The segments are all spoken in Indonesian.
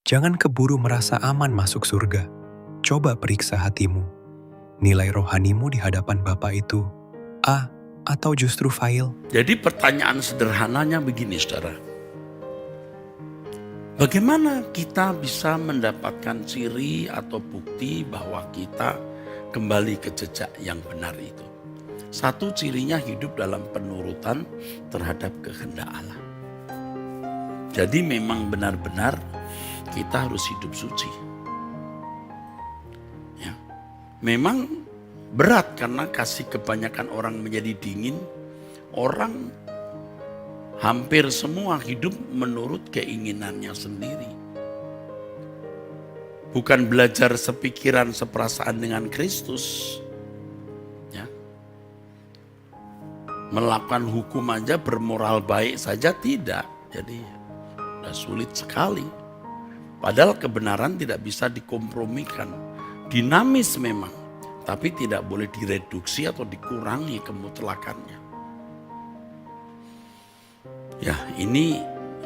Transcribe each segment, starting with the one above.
Jangan keburu merasa aman masuk surga. Coba periksa hatimu. Nilai rohanimu di hadapan Bapa itu A atau justru fail? Jadi pertanyaan sederhananya begini, saudara. Bagaimana kita bisa mendapatkan ciri atau bukti bahwa kita kembali ke jejak yang benar itu? Satu, cirinya hidup dalam penurutan terhadap kehendak Allah. Jadi memang benar-benar kita harus hidup suci. Ya. Memang berat karena kasih kebanyakan orang menjadi dingin. Orang hampir semua hidup menurut keinginannya sendiri. Bukan belajar sepikiran, seperasaan dengan Kristus. Ya. Melakukan hukum aja, bermoral baik saja tidak. Jadi sudah sulit sekali. Padahal kebenaran tidak bisa dikompromikan. Dinamis memang, tapi tidak boleh direduksi atau dikurangi kemutlakannya. Ya, ini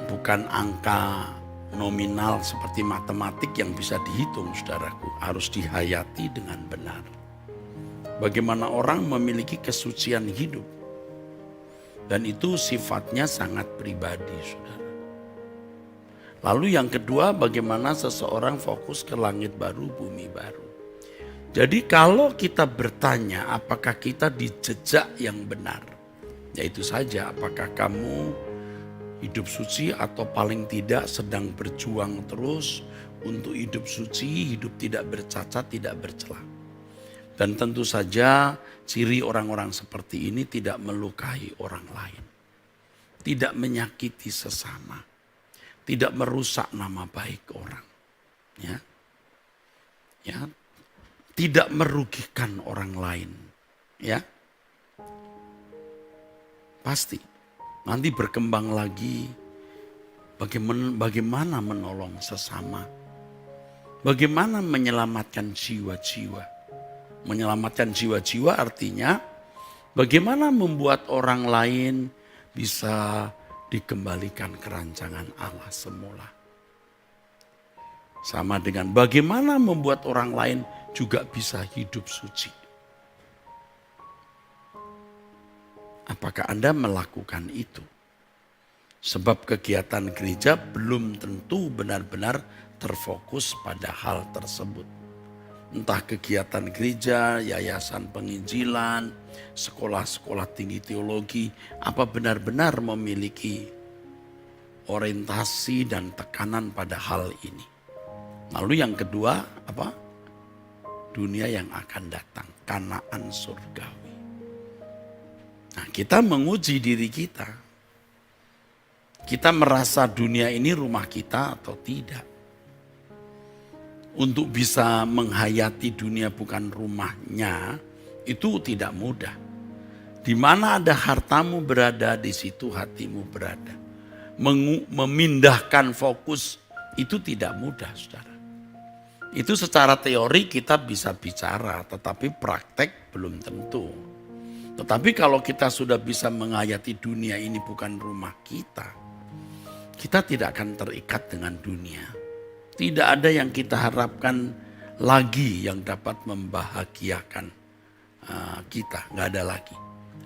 bukan angka nominal seperti matematik yang bisa dihitung, saudaraku. Harus dihayati dengan benar. Bagaimana orang memiliki kesucian hidup. Dan itu sifatnya sangat pribadi, saudara. Lalu yang kedua, bagaimana seseorang fokus ke langit baru, bumi baru. Jadi kalau kita bertanya apakah kita di jejak yang benar. Yaitu saja apakah kamu hidup suci atau paling tidak sedang berjuang terus untuk hidup suci, hidup tidak bercacat, tidak bercela. Dan tentu saja ciri orang-orang seperti ini tidak melukai orang lain. Tidak menyakiti sesama. Tidak merusak nama baik orang. Ya. Ya. Tidak merugikan orang lain. Ya. Pasti. Nanti berkembang lagi. Bagaimana menolong sesama. Bagaimana menyelamatkan jiwa-jiwa. Menyelamatkan jiwa-jiwa artinya bagaimana membuat orang lain bisa dikembalikan ke rancangan Allah semula. Sama dengan bagaimana membuat orang lain juga bisa hidup suci. Apakah Anda melakukan itu? Sebab kegiatan gereja belum tentu benar-benar terfokus pada hal tersebut. Entah kegiatan gereja, yayasan penginjilan, sekolah-sekolah tinggi teologi, apa benar-benar memiliki orientasi dan tekanan pada hal ini. Lalu yang kedua, apa? Dunia yang akan datang, Kanaan surgawi. Nah, kita menguji diri kita. Kita merasa dunia ini rumah kita atau tidak. Untuk bisa menghayati dunia bukan rumahnya, itu tidak mudah. Di mana ada hartamu berada, di situ hatimu berada. Memindahkan fokus itu tidak mudah, saudara. Itu secara teori kita bisa bicara, tetapi praktek belum tentu. Tetapi kalau kita sudah bisa menghayati dunia ini bukan rumah kita tidak akan terikat dengan dunia. Tidak ada yang kita harapkan lagi yang dapat membahagiakan kita. Nggak ada lagi.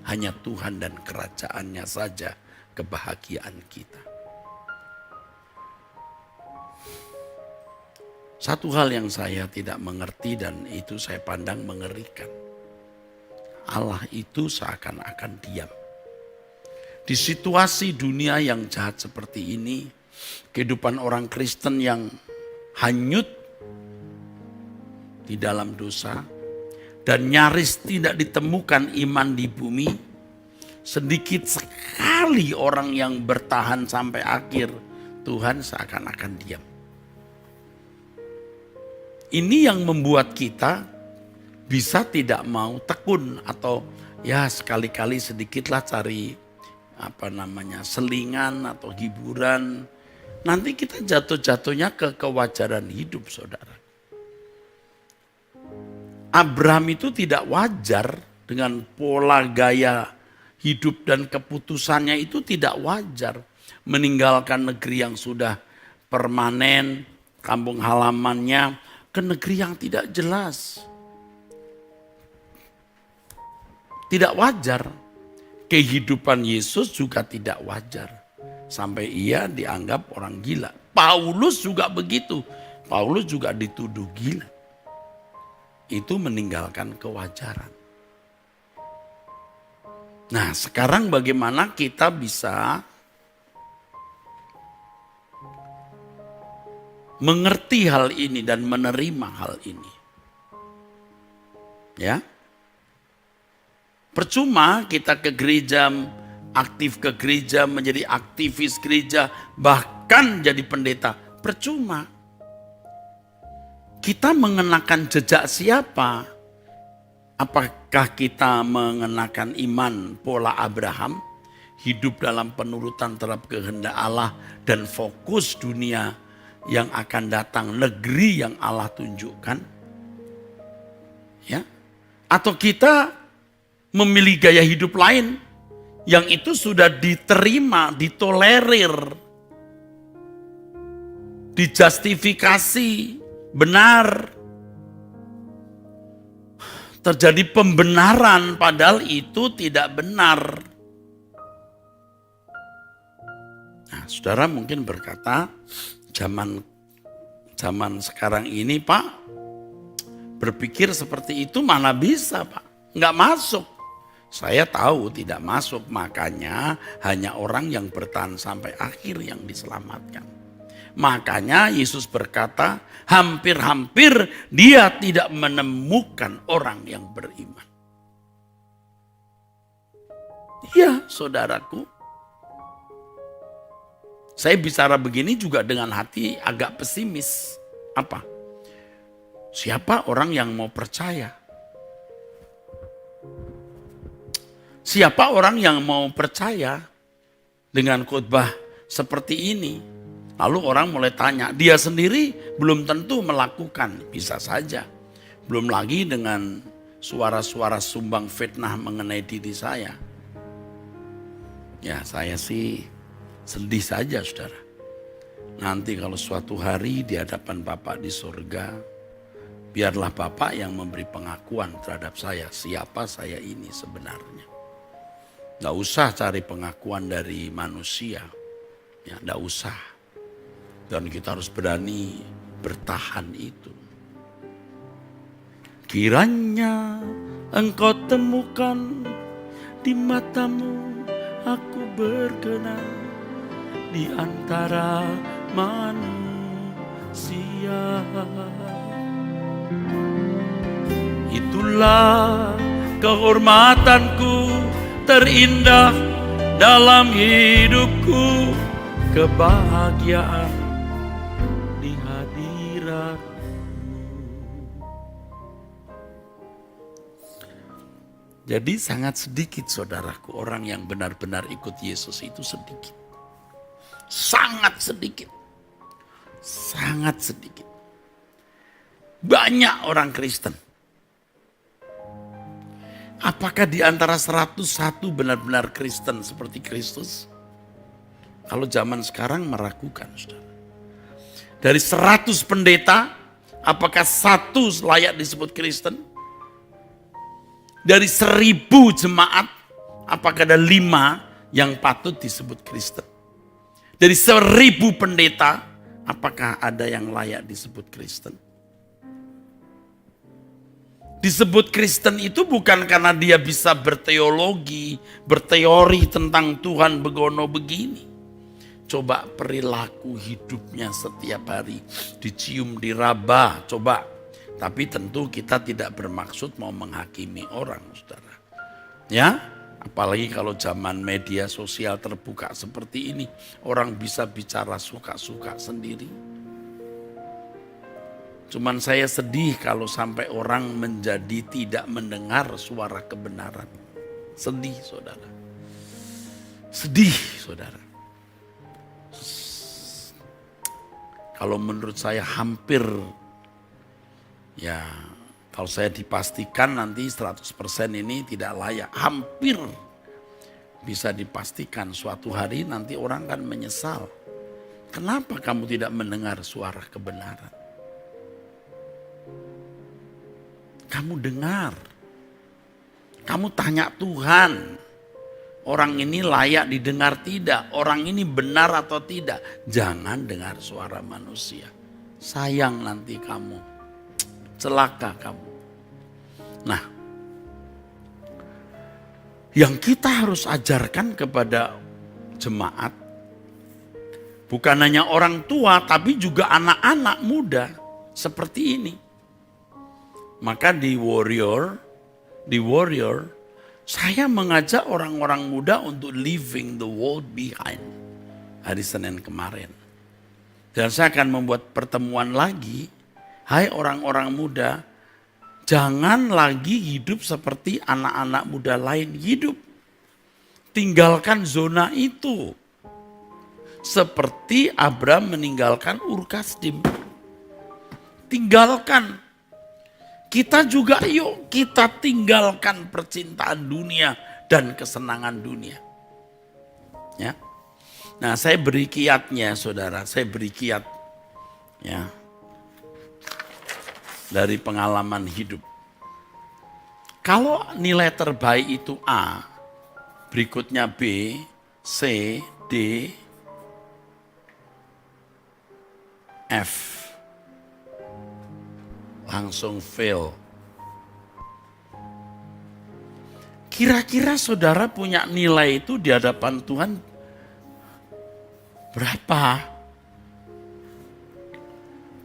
Hanya Tuhan dan kerajaannya saja kebahagiaan kita. Satu hal yang saya tidak mengerti dan itu saya pandang mengerikan. Allah itu seakan-akan diam. Di situasi dunia yang jahat seperti ini, kehidupan orang Kristen yang hanyut di dalam dosa dan nyaris tidak ditemukan iman di bumi, sedikit sekali orang yang bertahan sampai akhir, Tuhan seakan-akan diam. Ini yang membuat kita bisa tidak mau tekun atau ya sekali-kali sedikitlah cari selingan atau hiburan. Nanti kita jatuh-jatuhnya ke kewajaran hidup, saudara. Abraham itu tidak wajar dengan pola gaya hidup dan keputusannya itu tidak wajar. Meninggalkan negeri yang sudah permanen, kampung halamannya ke negeri yang tidak jelas. Tidak wajar. Kehidupan Yesus juga tidak wajar. Sampai ia dianggap orang gila. Paulus juga begitu. Paulus juga dituduh gila. Itu meninggalkan kewajaran. Nah, sekarang bagaimana kita bisa mengerti hal ini dan menerima hal ini? Ya. Percuma kita ke gereja, aktif ke gereja, menjadi aktivis gereja, bahkan jadi pendeta. Percuma. Kita mengenakan jejak siapa? Apakah kita mengenakan iman pola Abraham? Hidup dalam penurutan terhadap kehendak Allah dan fokus dunia yang akan datang, negeri yang Allah tunjukkan? Ya. Atau kita memilih gaya hidup lain yang itu sudah diterima, ditolerir, dijustifikasi, benar. Terjadi pembenaran padahal itu tidak benar. Nah, saudara mungkin berkata, zaman sekarang ini Pak, berpikir seperti itu mana bisa Pak, nggak masuk. Saya tahu tidak masuk, makanya hanya orang yang bertahan sampai akhir yang diselamatkan. Makanya Yesus berkata, hampir-hampir dia tidak menemukan orang yang beriman. Iya, saudaraku. Saya bicara begini juga dengan hati agak pesimis. Apa? Siapa orang yang mau percaya? Siapa orang yang mau percaya dengan khotbah seperti ini? Lalu orang mulai tanya, dia sendiri belum tentu melakukan, bisa saja. Belum lagi dengan suara-suara sumbang fitnah mengenai diri saya. Ya, saya sih sedih saja, saudara. Nanti kalau suatu hari di hadapan Bapak di surga, biarlah Bapak yang memberi pengakuan terhadap saya, siapa saya ini sebenarnya. Nggak usah cari pengakuan dari manusia, ya nggak usah. Dan kita harus berani bertahan itu. Kiranya engkau temukan di matamu aku berkenan di antara manusia. Itulah kehormatanku terindah dalam hidupku, kebahagiaan di hadiratmu. Jadi sangat sedikit saudaraku orang yang benar-benar ikut Yesus itu sedikit. Sangat sedikit. Sangat sedikit. Banyak orang Kristen. Apakah di antara 101 benar-benar Kristen seperti Kristus? Kalau zaman sekarang meragukan, saudara. Dari 100 pendeta, apakah 1 layak disebut Kristen? Dari 1000 jemaat, apakah ada 5 yang patut disebut Kristen? Dari 1000 pendeta, apakah ada yang layak disebut Kristen? Disebut Kristen itu bukan karena dia bisa berteologi, berteori tentang Tuhan begono begini. Coba perilaku hidupnya setiap hari, dicium, diraba, coba. Tapi tentu kita tidak bermaksud mau menghakimi orang, saudara. Ya, apalagi kalau zaman media sosial terbuka seperti ini, orang bisa bicara suka-suka sendiri. Cuman saya sedih kalau sampai orang menjadi tidak mendengar suara kebenaran. Sedih, saudara. Sedih, saudara. Kalau menurut saya hampir, ya kalau saya dipastikan nanti 100% ini tidak layak. Hampir bisa dipastikan suatu hari nanti orang kan menyesal. Kenapa kamu tidak mendengar suara kebenaran? Kamu dengar. Kamu tanya Tuhan. Orang ini layak didengar tidak? Orang ini benar atau tidak? Jangan dengar suara manusia. Sayang nanti kamu. Celaka kamu. Nah, yang kita harus ajarkan kepada jemaat, bukan hanya orang tua, tapi juga anak-anak muda seperti ini. Maka di Warrior, saya mengajak orang-orang muda untuk leaving the world behind hari Senin kemarin. Dan saya akan membuat pertemuan lagi. Hai orang-orang muda, jangan lagi hidup seperti anak-anak muda lain hidup. Tinggalkan zona itu. Seperti Abraham meninggalkan Ur-Kasdim. Tinggalkan. Kita juga yuk kita tinggalkan percintaan dunia dan kesenangan dunia. Ya. Nah, saya beri kiatnya saudara, saya beri kiat. Ya. Dari pengalaman hidup. Kalau nilai terbaik itu A, berikutnya B, C, D, F. Langsung fail. Kira-kira saudara punya nilai itu di hadapan Tuhan berapa?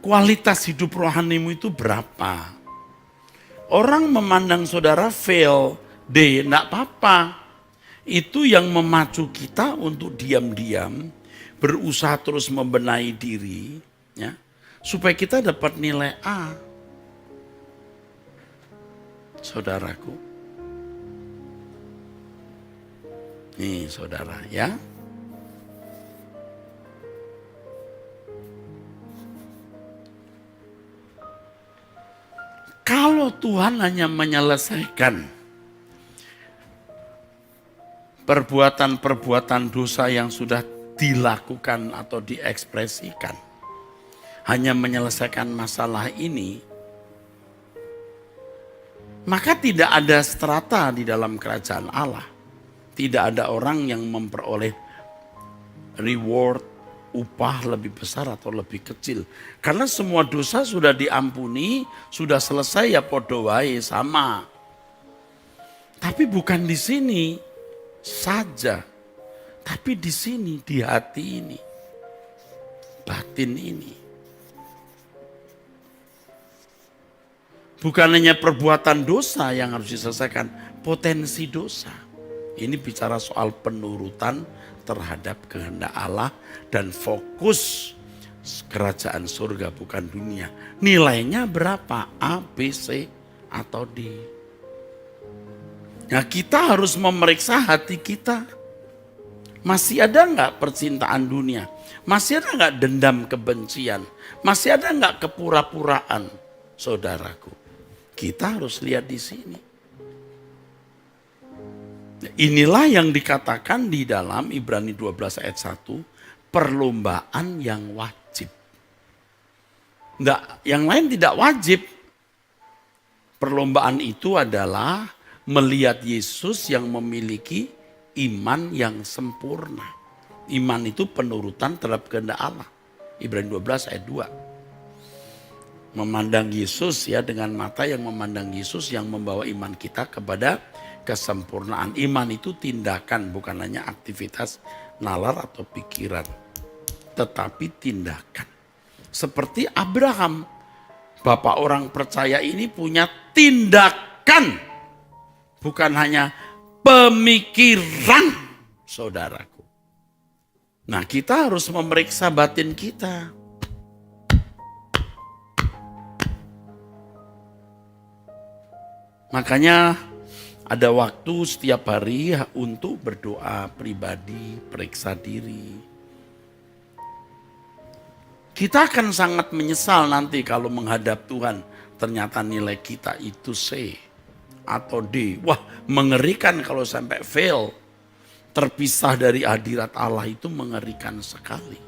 Kualitas hidup rohanimu itu berapa? Orang memandang saudara fail, D, enggak apa-apa. Itu yang memacu kita untuk diam-diam, berusaha terus membenahi diri, ya, supaya kita dapat nilai A. Saudaraku. Nih saudara ya. Kalau Tuhan hanya menyelesaikan perbuatan-perbuatan dosa yang sudah dilakukan atau diekspresikan, hanya menyelesaikan masalah ini, maka tidak ada strata di dalam kerajaan Allah. Tidak ada orang yang memperoleh reward, upah lebih besar atau lebih kecil. Karena semua dosa sudah diampuni, sudah selesai ya podo wae sama. Tapi bukan di sini saja. Tapi di sini, di hati ini. Batin ini. Bukan hanya perbuatan dosa yang harus diselesaikan, potensi dosa. Ini bicara soal penurutan terhadap kehendak Allah dan fokus kerajaan surga bukan dunia. Nilainya berapa? A, B, C, atau D. Nah, kita harus memeriksa hati kita. Masih ada enggak percintaan dunia? Masih ada enggak dendam kebencian? Masih ada enggak kepura-puraan? Saudaraku, kita harus lihat di sini. Inilah yang dikatakan di dalam Ibrani 12 ayat 1, perlombaan yang wajib. Enggak, yang lain tidak wajib. Perlombaan itu adalah melihat Yesus yang memiliki iman yang sempurna. Iman itu penurutan terhadap kehendak Allah. Ibrani 12 ayat 2. Memandang Yesus ya dengan mata yang memandang Yesus yang membawa iman kita kepada kesempurnaan. Iman itu tindakan, bukan hanya aktivitas nalar atau pikiran. Tetapi tindakan. Seperti Abraham. Bapak orang percaya ini punya tindakan. Bukan hanya pemikiran, saudaraku. Nah, kita harus memeriksa batin kita. Makanya ada waktu setiap hari untuk berdoa pribadi, periksa diri. Kita akan sangat menyesal nanti kalau menghadap Tuhan. Ternyata nilai kita itu C atau D. Wah, mengerikan kalau sampai fail. Terpisah dari hadirat Allah itu mengerikan sekali.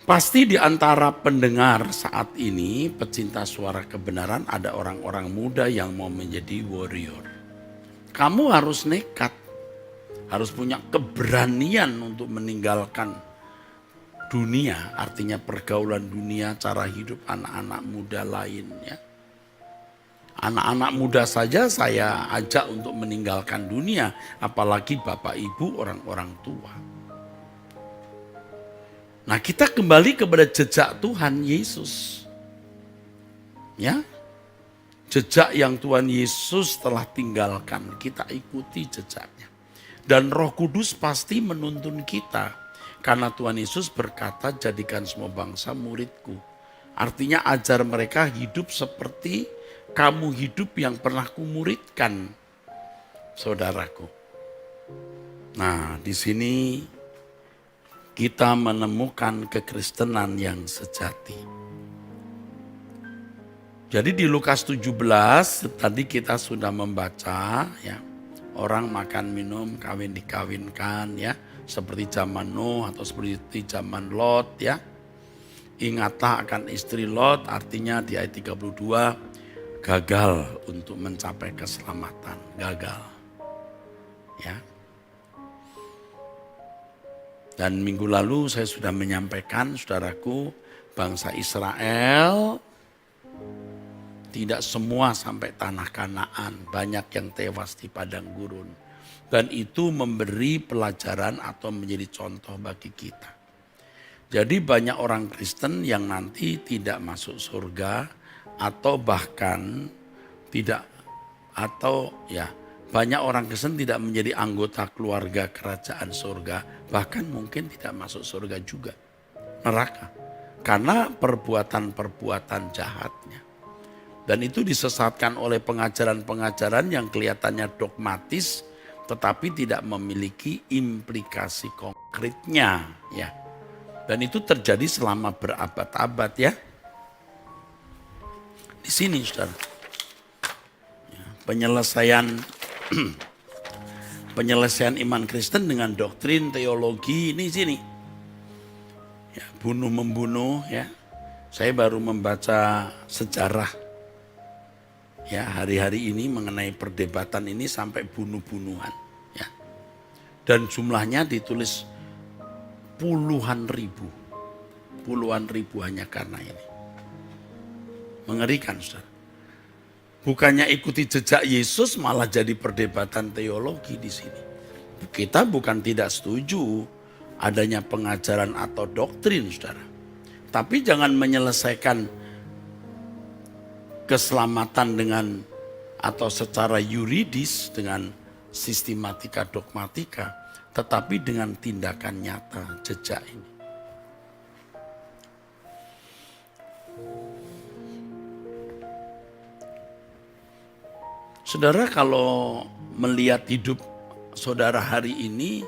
Pasti di antara pendengar saat ini, pecinta suara kebenaran, ada orang-orang muda yang mau menjadi warrior. Kamu harus nekat, harus punya keberanian untuk meninggalkan dunia, artinya pergaulan dunia, cara hidup anak-anak muda lainnya. Anak-anak muda saja saya ajak untuk meninggalkan dunia, apalagi bapak ibu orang-orang tua. Nah, kita kembali kepada jejak Tuhan Yesus. Ya. Jejak yang Tuhan Yesus telah tinggalkan, kita ikuti jejaknya. Dan Roh Kudus pasti menuntun kita. Karena Tuhan Yesus berkata, jadikan semua bangsa muridku. Artinya ajar mereka hidup seperti kamu hidup yang pernah kumuridkan, saudaraku. Nah, di sini kita menemukan kekristenan yang sejati. Jadi di Lukas 17 tadi kita sudah membaca ya, orang makan minum kawin dikawinkan ya, seperti zaman Nuh atau seperti zaman Lot ya. Ingatlah akan istri Lot, artinya di ayat 32 gagal untuk mencapai keselamatan, gagal. Ya. Dan minggu lalu saya sudah menyampaikan, saudaraku, bangsa Israel tidak semua sampai tanah Kanaan, banyak yang tewas di padang gurun. Dan itu memberi pelajaran atau menjadi contoh bagi kita. Jadi banyak orang Kristen yang nanti tidak masuk surga atau bahkan tidak, atau ya, banyak orang Kristen tidak menjadi anggota keluarga kerajaan surga, bahkan mungkin tidak masuk surga juga, neraka, karena perbuatan-perbuatan jahatnya. Dan itu disesatkan oleh pengajaran-pengajaran yang kelihatannya dogmatis, tetapi tidak memiliki implikasi konkretnya, ya. Dan itu terjadi selama berabad-abad ya. Di sini, saudara, ya, penyelesaian iman Kristen dengan doktrin teologi ini sini. Ya, bunuh membunuh ya. Saya baru membaca sejarah ya hari-hari ini mengenai perdebatan ini sampai bunuh-bunuhan ya. Dan jumlahnya ditulis puluhan ribu hanya karena ini. Mengerikan, saudara. Bukannya ikuti jejak Yesus, malah jadi perdebatan teologi di sini. Kita bukan tidak setuju adanya pengajaran atau doktrin, saudara. Tapi jangan menyelesaikan keselamatan dengan atau secara yuridis dengan sistematika dogmatika, tetapi dengan tindakan nyata jejak ini. Saudara, kalau melihat hidup saudara hari ini,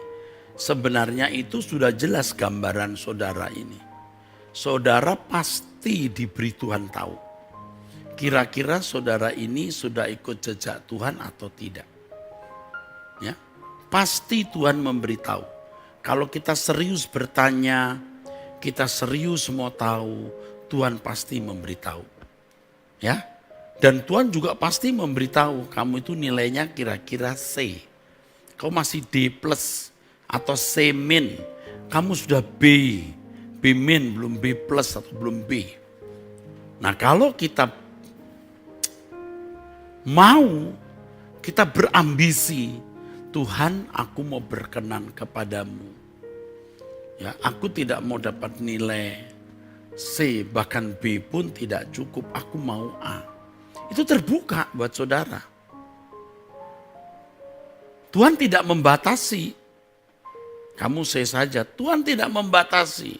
sebenarnya itu sudah jelas gambaran saudara ini. Saudara pasti diberi Tuhan tahu. Kira-kira saudara ini sudah ikut jejak Tuhan atau tidak. Ya, pasti Tuhan memberitahu. Kalau kita serius bertanya, kita serius mau tahu, Tuhan pasti memberitahu. Ya. Dan Tuhan juga pasti memberitahu, kamu itu nilainya kira-kira C. Kau masih D plus atau C min. Kamu sudah B min, belum B plus atau belum B. Nah, kalau kita mau, kita berambisi, Tuhan, aku mau berkenan kepadamu. Ya, aku tidak mau dapat nilai C, bahkan B pun tidak cukup, aku mau A. Itu terbuka buat saudara. Tuhan tidak membatasi. Kamu C saja, Tuhan tidak membatasi.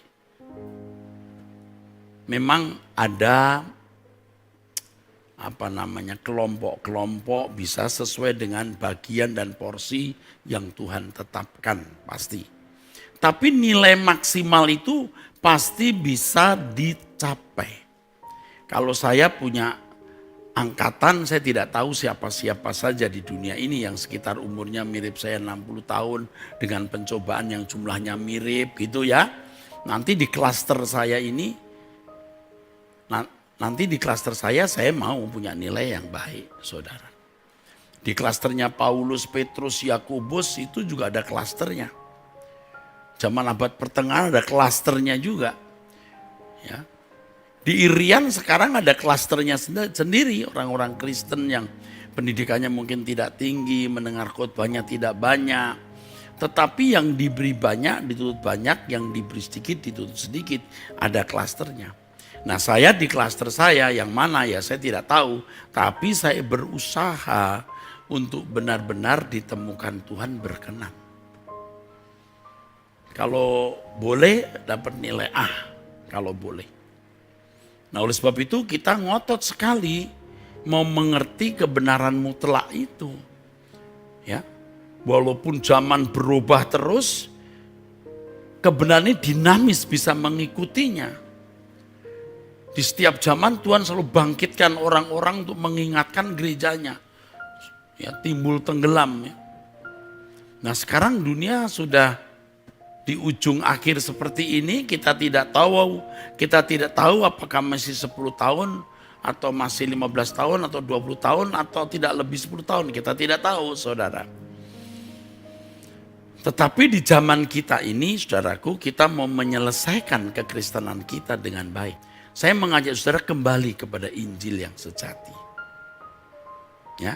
Memang ada kelompok-kelompok bisa sesuai dengan bagian dan porsi yang Tuhan tetapkan pasti. Tapi nilai maksimal itu pasti bisa dicapai. Kalau saya punya angkatan, saya tidak tahu siapa-siapa saja di dunia ini yang sekitar umurnya mirip saya 60 tahun dengan pencobaan yang jumlahnya mirip gitu ya. Nanti di klaster saya ini, nanti di klaster saya mau punya nilai yang baik, saudara. Di klasternya Paulus, Petrus, Yakobus itu juga ada klasternya. Zaman abad pertengahan ada klasternya juga. Ya. Di Irian sekarang ada klasternya sendiri, orang-orang Kristen yang pendidikannya mungkin tidak tinggi, mendengar khotbahnya tidak banyak. Tetapi yang diberi banyak dituntut banyak, yang diberi sedikit dituntut sedikit. Ada klasternya. Nah, saya di klaster saya yang mana ya saya tidak tahu. Tapi saya berusaha untuk benar-benar ditemukan Tuhan berkenan. Kalau boleh dapat nilai A, kalau boleh. Nah, oleh sebab itu kita ngotot sekali mau mengerti kebenaran mutlak itu. Ya. Walaupun zaman berubah terus, kebenaran ini dinamis bisa mengikutinya. Di setiap zaman Tuhan selalu bangkitkan orang-orang untuk mengingatkan gerejanya. Ya, timbul tenggelam. Ya. Nah, sekarang dunia sudah di ujung akhir seperti ini, kita tidak tahu apakah masih 10 tahun atau masih 15 tahun atau 20 tahun atau tidak lebih 10 tahun. Kita tidak tahu, saudara. Tetapi di zaman kita ini, saudaraku, kita mau menyelesaikan kekristenan kita dengan baik. Saya mengajak saudara kembali kepada Injil yang sejati. Ya.